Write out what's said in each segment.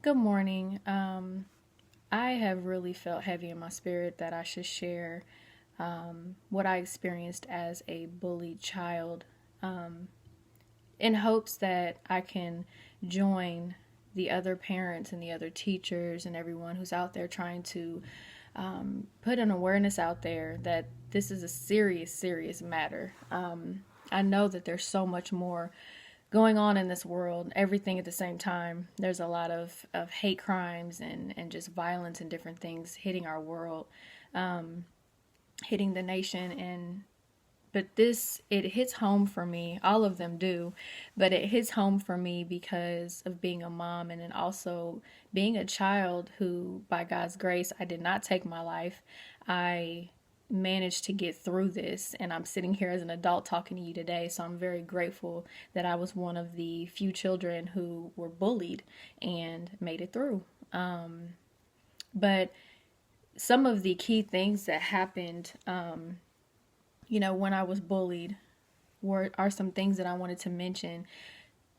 Good morning. I have really felt heavy in my spirit that I should share what I experienced as a bullied child in hopes that I can join the other parents and the other teachers and everyone who's out there trying to put an awareness out there that this is a serious, serious matter. I know that there's so much more going on in this world, everything at the same time. There's a lot of hate crimes and just violence and different things hitting our world, hitting the nation. But it hits home for me. All of them do, but it hits home for me because of being a mom and then also being a child who, by God's grace, I did not take my life. I managed to get through this, and I'm sitting here as an adult talking to you today. So I'm very grateful that I was one of the few children who were bullied and made it through. But some of the key things that happened, when I was bullied are some things that I wanted to mention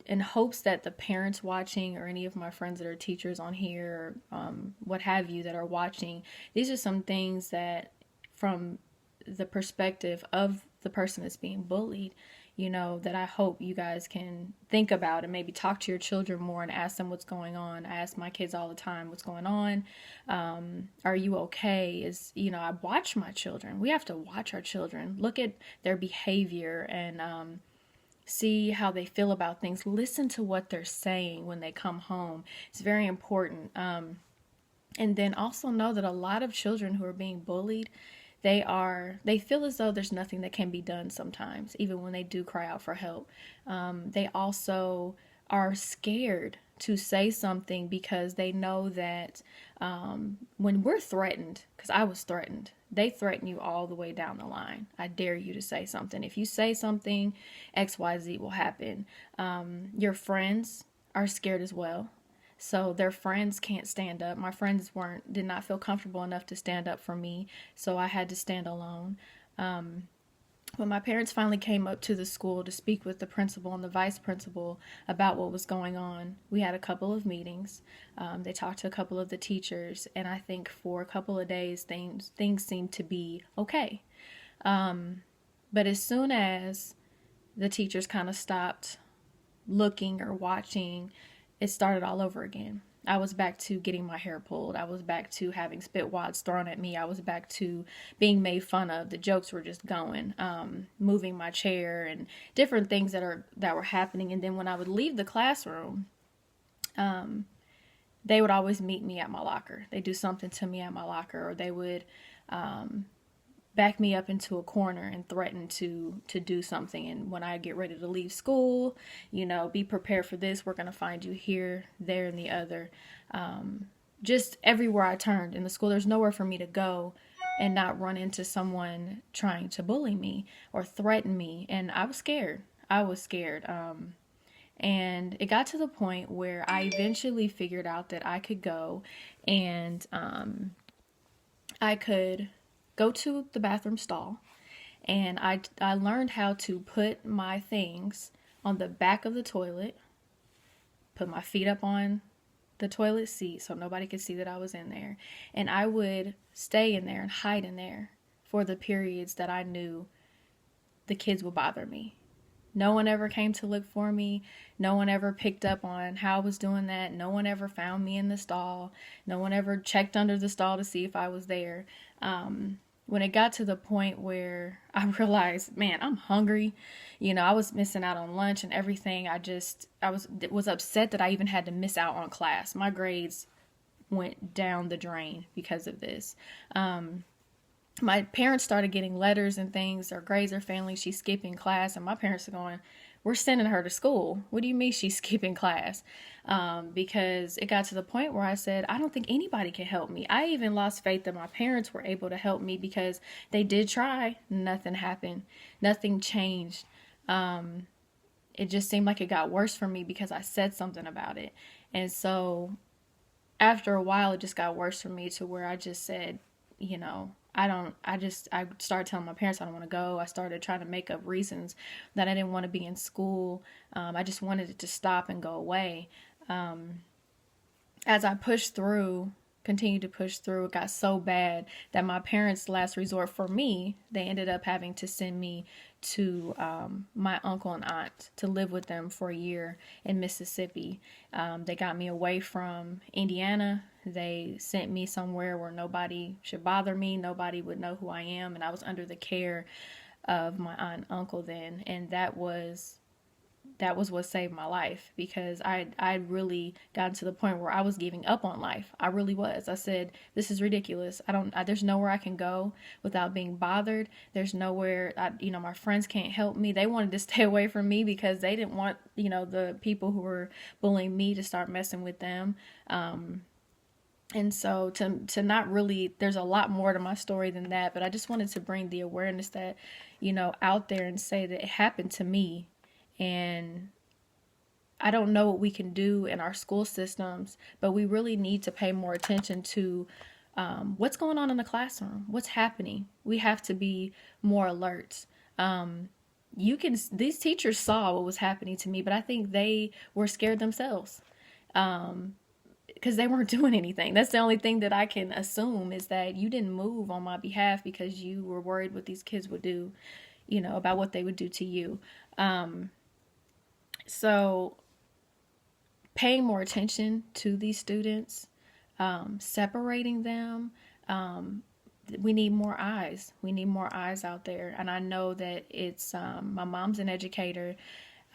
in hopes that the parents watching or any of my friends that are teachers on here, or what have you, that are watching, these are some things that from the perspective of the person that's being bullied, that I hope you guys can think about and maybe talk to your children more and ask them what's going on. I ask my kids all the time, what's going on? Are you okay? I watch my children. We have to watch our children, look at their behavior and see how they feel about things. Listen to what they're saying when they come home. It's very important. And then also know that a lot of children who are being bullied, they feel as though there's nothing that can be done sometimes, even when they do cry out for help. They also are scared to say something because they know that when we're threatened, because I was threatened, they threaten you all the way down the line. I dare you to say something. If you say something, XYZ will happen. Your friends are scared as well. So their friends can't stand up. My friends did not feel comfortable enough to stand up for me, so I had to stand alone. When my parents finally came up to the school to speak with the principal and the vice principal about what was going on, we had a couple of meetings. They talked to a couple of the teachers, and I think for a couple of days things seemed to be okay. But as soon as the teachers kind of stopped looking or watching, it started all over again. I was back to getting my hair pulled. I was back to having spit wads thrown at me. I was back to being made fun of. The jokes were just going, moving my chair and different things that were happening. And then when I would leave the classroom, they would always meet me at my locker. They'd do something to me at my locker, or they would back me up into a corner and threaten to do something. And when I get ready to leave school, be prepared for this. We're going to find you here, there, and the other. Just everywhere I turned in the school, there's nowhere for me to go and not run into someone trying to bully me or threaten me. And I was scared. And it got to the point where I eventually figured out that I could go and I could go to the bathroom stall, and I learned how to put my things on the back of the toilet, put my feet up on the toilet seat so nobody could see that I was in there, and I would stay in there and hide in there for the periods that I knew the kids would bother me. No one ever came to look for me. No one ever picked up on how I was doing that. No one ever found me in the stall. No one ever checked under the stall to see if I was there. When it got to the point where I realized, man, I'm hungry. I was missing out on lunch and everything. I was upset that I even had to miss out on class. My grades went down the drain because of this. My parents started getting letters and things. Her grades are failing. She's skipping class. And my parents are going, we're sending her to school. What do you mean she's skipping class? Because it got to the point where I said, I don't think anybody can help me. I even lost faith that my parents were able to help me because they did try. Nothing happened. Nothing changed. It just seemed like it got worse for me because I said something about it. And so after a while, it just got worse for me to where I just said, I started telling my parents I don't want to go. I started trying to make up reasons that I didn't want to be in school. I just wanted it to stop and go away. as I pushed through, continued to push through, it got so bad that my parents' last resort for me, they ended up having to send me to my uncle and aunt to live with them for a year in Mississippi. They got me away from Indiana. They sent me somewhere where nobody should bother me, nobody would know who I am, and I was under the care of my aunt and uncle then, and that was what saved my life, because I really gotten to the point where I was giving up on life. I really was. I said, this is ridiculous. There's nowhere I can go without being bothered. There's nowhere, my friends can't help me. They wanted to stay away from me because they didn't want, the people who were bullying me to start messing with them. And so to not really, there's a lot more to my story than that, but I just wanted to bring the awareness that, out there and say that it happened to me. And I don't know what we can do in our school systems, but we really need to pay more attention to what's going on in the classroom, what's happening. We have to be more alert. These teachers saw what was happening to me, but I think they were scared themselves because they weren't doing anything. That's the only thing that I can assume, is that you didn't move on my behalf because you were worried what these kids would do, about what they would do to you. So paying more attention to these students, separating them. We need more eyes. We need more eyes out there. And I know that it's, my mom's an educator.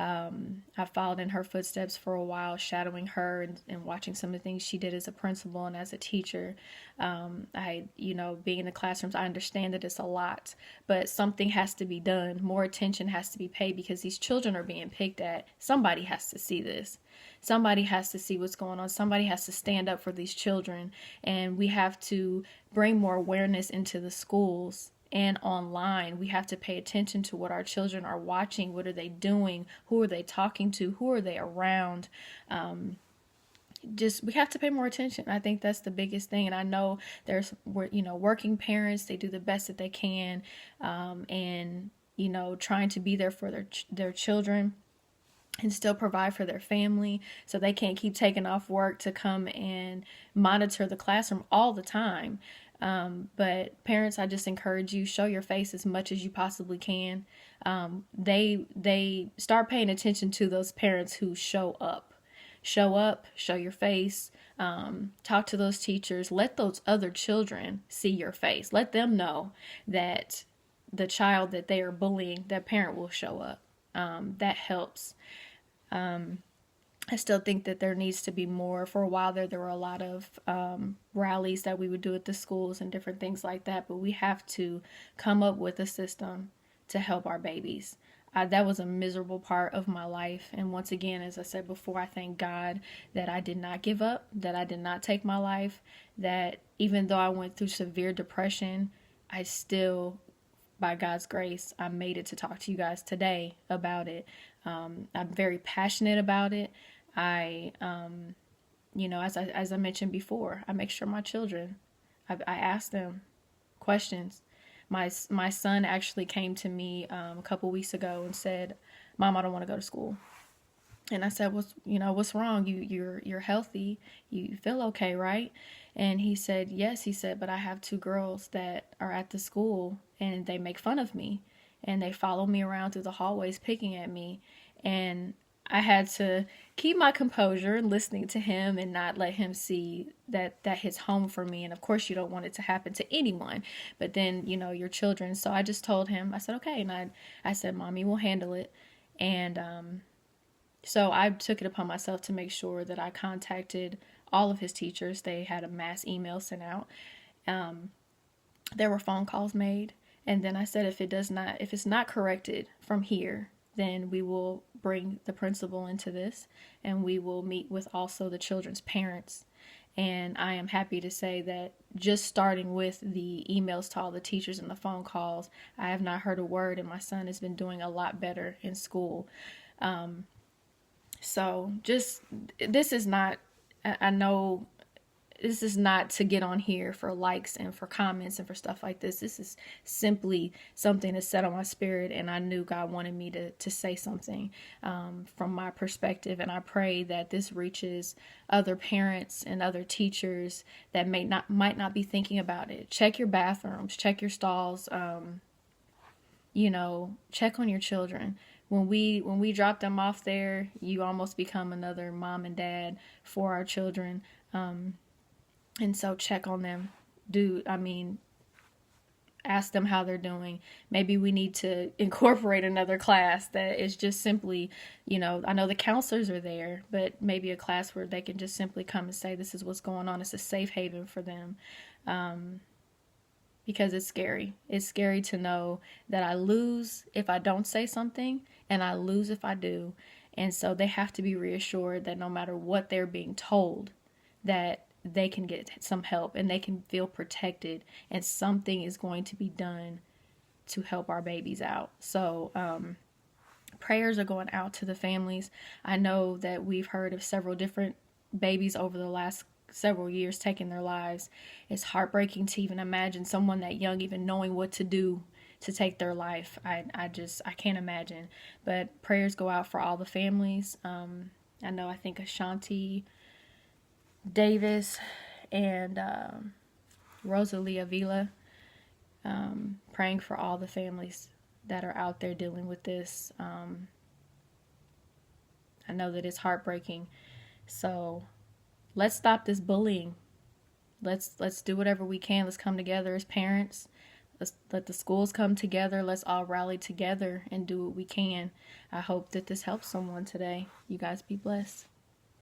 I followed in her footsteps for a while, shadowing her and watching some of the things she did as a principal and as a teacher. Being in the classrooms, I understand that it's a lot, but something has to be done. More attention has to be paid because these children are being picked at. Somebody has to see this. Somebody has to see what's going on. Somebody has to stand up for these children, and we have to bring more awareness into the schools and online. We have to pay attention to what our children are watching. What are they doing? Who are they talking to? Who are they around? We have to pay more attention. I think that's the biggest thing. And I know there's, working parents, they do the best that they can, and trying to be there for their children and still provide for their family, so they can't keep taking off work to come and monitor the classroom all the time. But parents, I just encourage you, show your face as much as you possibly can. They start paying attention to those parents who show up, show your face, talk to those teachers, let those other children see your face. Let them know that the child that they are bullying, that parent will show up. That helps. I still think that there needs to be more. For a while there were a lot of rallies that we would do at the schools and different things like that, but we have to come up with a system to help our babies. That was a miserable part of my life, and once again, as I said before, I thank God that I did not give up, that I did not take my life, that even though I went through severe depression, I still, by God's grace, I made it to talk to you guys today about it. I'm very passionate about it. As I mentioned before, I make sure my children, I ask them questions. My son actually came to me a couple weeks ago and said, "Mom, I don't want to go to school." And I said, what's wrong? You're healthy. You feel okay, right? And he said, yes. He said, but I have two girls that are at the school and they make fun of me and they follow me around through the hallways picking at me. And I had to keep my composure and listening to him and not let him see that hits home for me. And of course you don't want it to happen to anyone, but then, your children. So I just told him, I said, okay. And I said, Mommy will handle it. And, so I took it upon myself to make sure that I contacted all of his teachers. They had a mass email sent out. There were phone calls made. And then I said, if it's not corrected from here, then we will bring the principal into this and we will meet with also the children's parents. And I am happy to say that just starting with the emails to all the teachers and the phone calls, I have not heard a word, and my son has been doing a lot better in school. So this is not, I know this is not to get on here for likes and for comments and for stuff like this. This is simply something that set on my spirit, and I knew God wanted me to say something from my perspective. And I pray that this reaches other parents and other teachers that might not be thinking about it. Check your bathrooms, check your stalls, check on your children. When we drop them off there, you almost become another mom and dad for our children. And so check on them. Ask them how they're doing. Maybe we need to incorporate another class that is just simply, I know the counselors are there, but maybe a class where they can just simply come and say, this is what's going on. It's a safe haven for them. Because it's scary. It's scary to know that I lose if I don't say something, and I lose if I do. And so they have to be reassured that no matter what they're being told, that they can get some help and they can feel protected, and something is going to be done to help our babies out. So prayers are going out to the families. I know that we've heard of several different babies over the last several years taking their lives. It's heartbreaking to even imagine someone that young even knowing what to do to take their life. I can't imagine. But prayers go out for all the families. I think Ashanti Davis and Rosalie Avila, praying for all the families that are out there dealing with this. I know that it's heartbreaking. So let's stop this bullying. Let's do whatever we can. Let's come together as parents. Let's let the schools come together. Let's all rally together and do what we can. I hope that this helps someone today. You guys be blessed.